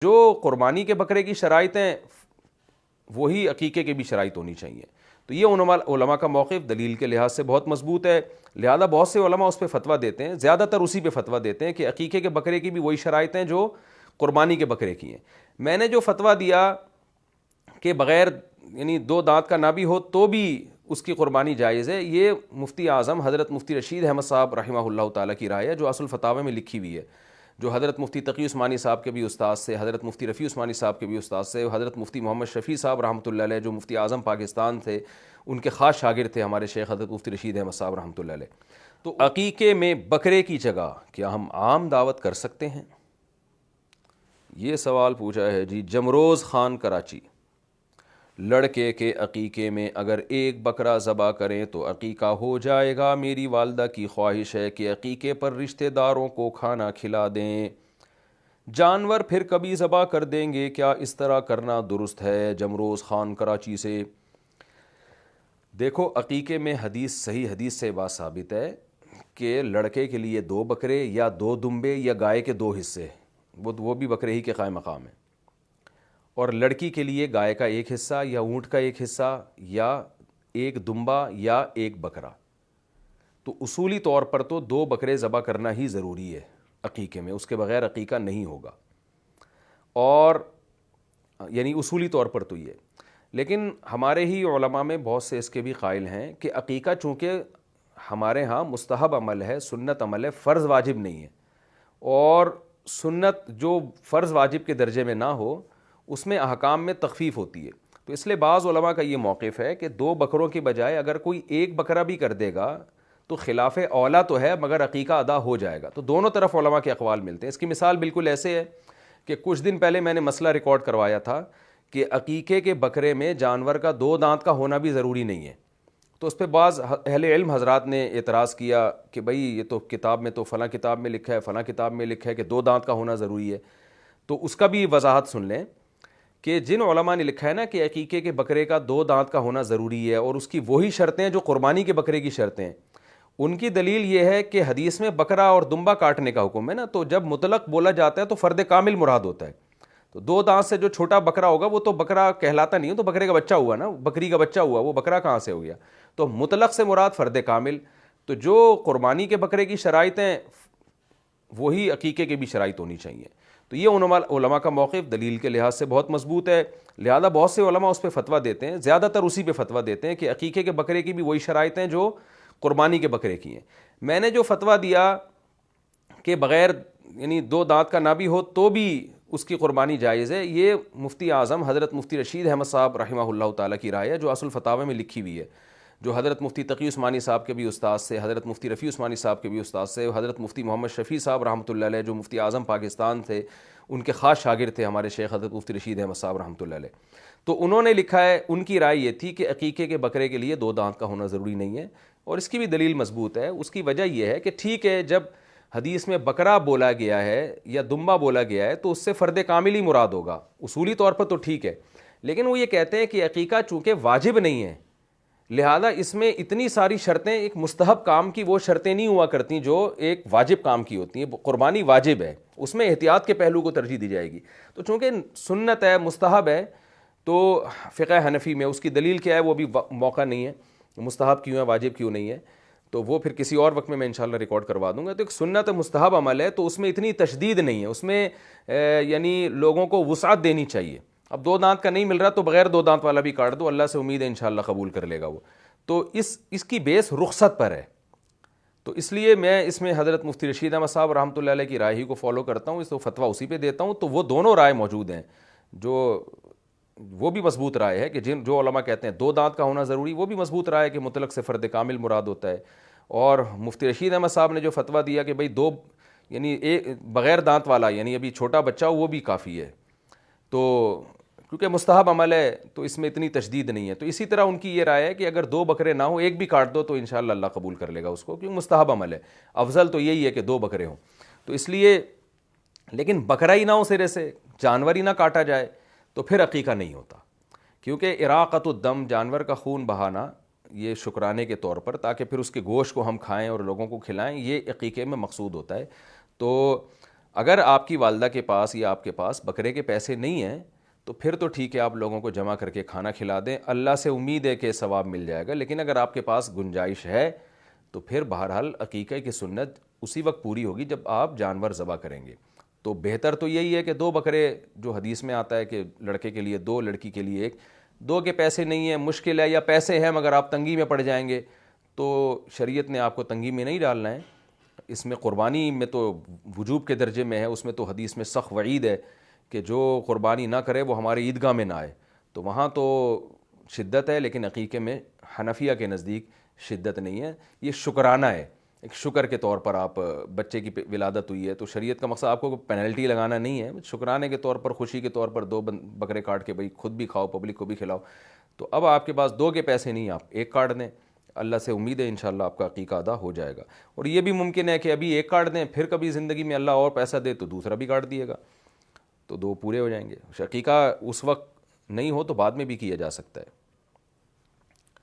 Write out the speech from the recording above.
جو قربانی کے بکرے کی شرائط ہیں وہی عقیقے کی بھی شرائط ہونی چاہیے. تو یہ علماء کا موقف دلیل کے لحاظ سے بہت مضبوط ہے. لہذا بہت سے علماء اس پہ فتویٰ دیتے ہیں, زیادہ تر اسی پہ فتویٰ دیتے ہیں کہ عقیقے کے بکرے کی بھی وہی شرائط ہیں جو قربانی کے بکرے کی ہیں. میں نے جو فتویٰ دیا کہ بغیر یعنی دو دانت کا نہ بھی ہو تو بھی اس کی قربانی جائز ہے, یہ مفتی اعظم حضرت مفتی رشید احمد صاحب رحمہ اللہ تعالیٰ کی رائے ہے جو اصل فتاوی میں لکھی ہوئی ہے, جو حضرت مفتی تقی عثمانی صاحب کے بھی استاد سے, حضرت مفتی رفیع عثمانی صاحب کے بھی استاد سے, حضرت مفتی محمد شفیع صاحب رحمۃ اللہ علیہ جو مفتی اعظم پاکستان تھے ان کے خاص شاگرد تھے ہمارے شیخ حضرت مفتی رشید احمد صاحب رحمۃ اللہ علیہ. تو عقیقے میں بکرے کی جگہ کیا ہم عام دعوت کر سکتے ہیں؟ یہ سوال پوچھا ہے جی جمروز خان کراچی. لڑکے کے عقیقے میں اگر ایک بکرا ذبح کریں تو عقیقہ ہو جائے گا. میری والدہ کی خواہش ہے کہ عقیقے پر رشتہ داروں کو کھانا کھلا دیں, جانور پھر کبھی ذبح کر دیں گے, کیا اس طرح کرنا درست ہے؟ جمروز خان کراچی سے. دیکھو عقیقے میں صحیح حدیث سے بات ثابت ہے کہ لڑکے کے لیے 2 بکرے یا 2 دمبے یا گائے کے 2 حصے, وہ بھی بکرے ہی کے قائم مقام ہیں, اور لڑکی کے لیے گائے کا 1 حصہ یا اونٹ کا 1 حصہ یا 1 دمبا یا 1 بکرا. تو اصولی طور پر تو 2 بکرے ذبح کرنا ہی ضروری ہے عقیقے میں, اس کے بغیر عقیقہ نہیں ہوگا, اور یعنی اصولی طور پر تو یہ. لیکن ہمارے ہی علماء میں بہت سے اس کے بھی قائل ہیں کہ عقیقہ چونکہ ہمارے ہاں مستحب عمل ہے, سنت عمل ہے, فرض واجب نہیں ہے, اور سنت جو فرض واجب کے درجے میں نہ ہو اس میں احکام میں تخفیف ہوتی ہے. تو اس لیے بعض علماء کا یہ موقف ہے کہ 2 بکروں کی بجائے اگر کوئی 1 بکرا بھی کر دے گا تو خلاف اولا تو ہے مگر عقیقہ ادا ہو جائے گا. تو دونوں طرف علماء کے اقوال ملتے ہیں. اس کی مثال بالکل ایسے ہے کہ کچھ دن پہلے میں نے مسئلہ ریکارڈ کروایا تھا کہ عقیقے کے بکرے میں جانور کا 2 دانت کا ہونا بھی ضروری نہیں ہے. تو اس پہ بعض اہل علم حضرات نے اعتراض کیا کہ بھئی یہ تو کتاب میں تو فلاں کتاب میں لکھا ہے, فلاں کتاب میں لکھا ہے کہ 2 دانت کا ہونا ضروری ہے. تو اس کا بھی وضاحت سن لیں کہ جن علماء نے لکھا ہے نا کہ عقیقے کے بکرے کا 2 دانت کا ہونا ضروری ہے اور اس کی وہی شرطیں جو قربانی کے بکرے کی شرطیں ہیں, ان کی دلیل یہ ہے کہ حدیث میں بکرا اور دمبا کاٹنے کا حکم ہے نا, تو جب مطلق بولا جاتا ہے تو فرد کامل مراد ہوتا ہے. تو 2 دانت سے جو چھوٹا بکرا ہوگا وہ تو بکرا کہلاتا نہیں ہے, تو بکرے کا بچہ ہوا نا, بکری کا بچہ ہوا, وہ بکرا کہاں سے ہو گیا؟ تو مطلق سے مراد فرد کامل. تو جو قربانی کے بکرے کی شرائط ہیں وہی عقیقے کی بھی شرائط ہونی چاہیے. تو یہ علماء کا موقف دلیل کے لحاظ سے بہت مضبوط ہے. لہذا بہت سے علماء اس پہ فتویٰ دیتے ہیں, زیادہ تر اسی پہ فتویٰ دیتے ہیں کہ عقیقے کے بکرے کی بھی وہی شرائط ہیں جو قربانی کے بکرے کی ہیں. میں نے جو فتویٰ دیا کہ بغیر یعنی 2 دانت کا نہ بھی ہو تو بھی اس کی قربانی جائز ہے, یہ مفتی اعظم حضرت مفتی رشید احمد صاحب رحمہ اللہ تعالیٰ کی رائے ہے جو اصل فتاوی میں لکھی ہوئی ہے, جو حضرت مفتی تقی عثمانی صاحب کے بھی استاد سے, حضرت مفتی رفیع عثمانی صاحب کے بھی استاد سے, حضرت مفتی محمد شفیع صاحب رحمۃ اللہ علیہ جو مفتی اعظم پاکستان تھے ان کے خاص شاگرد تھے ہمارے شیخ حضرت مفتی رشید احمد صاحب رحمۃ اللہ علیہ. تو انہوں نے لکھا ہے, ان کی رائے یہ تھی کہ عقیقے کے بکرے کے لیے 2 دانت کا ہونا ضروری نہیں ہے, اور اس کی بھی دلیل مضبوط ہے. اس کی وجہ یہ ہے کہ ٹھیک ہے جب حدیث میں بکرا بولا گیا ہے یا دمبا بولا گیا ہے تو اس سے فرد کامل ہی مراد ہوگا, اصولی طور پر تو ٹھیک ہے. لیکن وہ یہ کہتے ہیں کہ عقیقہ چونکہ واجب نہیں ہے لہذا اس میں اتنی ساری شرطیں ایک مستحب کام کی وہ شرطیں نہیں ہوا کرتی جو ایک واجب کام کی ہوتی ہیں. قربانی واجب ہے, اس میں احتیاط کے پہلو کو ترجیح دی جائے گی. تو چونکہ سنت ہے, مستحب ہے, تو فقہ حنفی میں اس کی دلیل کیا ہے وہ بھی موقع نہیں ہے, مستحب کیوں ہے واجب کیوں نہیں ہے, تو وہ پھر کسی اور وقت میں انشاءاللہ ریکارڈ کروا دوں گا. تو ایک سنت مستحب عمل ہے تو اس میں اتنی تشدید نہیں ہے, اس میں یعنی لوگوں کو وسعت دینی چاہیے. اب 2 دانت کا نہیں مل رہا تو بغیر 2 دانت والا بھی کاٹ دو, اللہ سے امید ہے انشاءاللہ قبول کر لے گا وہ. تو اس کی بیس رخصت پر ہے. تو اس لیے میں اس میں حضرت مفتی رشید احمد صاحب رحمۃ اللہ علیہ کی رائے ہی کو فالو کرتا ہوں, اس کو فتویٰ اسی پہ دیتا ہوں. تو وہ دونوں رائے موجود ہیں, جو وہ بھی مضبوط رائے ہے کہ جو علماء کہتے ہیں 2 دانت کا ہونا ضروری, وہ بھی مضبوط رائے ہے کہ مطلق سے فرد کامل مراد ہوتا ہے. اور مفتی رشید احمد صاحب نے جو فتویٰ دیا کہ بھئی 2 یعنی بغیر دانت والا یعنی ابھی چھوٹا بچہ وہ بھی کافی ہے, تو کیونکہ مستحب عمل ہے تو اس میں اتنی تشدید نہیں ہے. تو اسی طرح ان کی یہ رائے ہے کہ اگر 2 بکرے نہ ہوں, 1 بھی کاٹ دو تو انشاءاللہ اللہ قبول کر لے گا اس کو, کیونکہ مستحب عمل ہے. افضل تو یہی ہے کہ 2 بکرے ہوں. تو اس لیے لیکن بکرا ہی نہ ہو سرے سے, جانور ہی نہ کاٹا جائے تو پھر عقیقہ نہیں ہوتا, کیونکہ اراقۃ الدم جانور کا خون بہانا یہ شکرانے کے طور پر تاکہ پھر اس کے گوشت کو ہم کھائیں اور لوگوں کو کھلائیں, یہ عقیقے میں مقصود ہوتا ہے. تو اگر آپ کی والدہ کے پاس یا آپ کے پاس بکرے کے پیسے نہیں ہیں تو پھر تو ٹھیک ہے، آپ لوگوں کو جمع کر کے کھانا کھلا دیں، اللہ سے امید ہے کہ ثواب مل جائے گا۔ لیکن اگر آپ کے پاس گنجائش ہے تو پھر بہرحال عقیقہ کی سنت اسی وقت پوری ہوگی جب آپ جانور ذبح کریں گے۔ تو بہتر تو یہی ہے کہ 2 بکرے، جو حدیث میں آتا ہے کہ لڑکے کے لیے 2، لڑکی کے لیے 1، 2 کے پیسے نہیں ہیں، مشکل ہے، یا پیسے ہیں مگر آپ تنگی میں پڑ جائیں گے، تو شریعت نے آپ کو تنگی میں نہیں ڈالنا ہے۔ اس میں قربانی میں تو وجوب کے درجے میں ہے، اس میں تو حدیث میں سخت وعید ہے کہ جو قربانی نہ کرے وہ ہماری عیدگاہ میں نہ آئے، تو وہاں تو شدت ہے، لیکن عقیقے میں حنفیہ کے نزدیک شدت نہیں ہے، یہ شکرانہ ہے، ایک شکر کے طور پر آپ بچے کی ولادت ہوئی ہے تو شریعت کا مقصد آپ کو پینلٹی لگانا نہیں ہے، شکرانے کے طور پر، خوشی کے طور پر 2 بکرے کاٹ کے بھائی خود بھی کھاؤ، پبلک کو بھی کھلاؤ۔ تو اب آپ کے پاس 2 کے پیسے نہیں، آپ 1 کاٹ دیں، اللہ سے امید ہے انشاءاللہ آپ کا عقیقہ ادا ہو جائے گا۔ اور یہ بھی ممکن ہے کہ ابھی 1 کاٹ دیں، پھر کبھی زندگی میں اللہ اور پیسہ دے تو دوسرا بھی کاٹ دیے گا، تو 2 پورے ہو جائیں گے۔ عقیقہ اس وقت نہیں ہو تو بعد میں بھی کیا جا سکتا ہے۔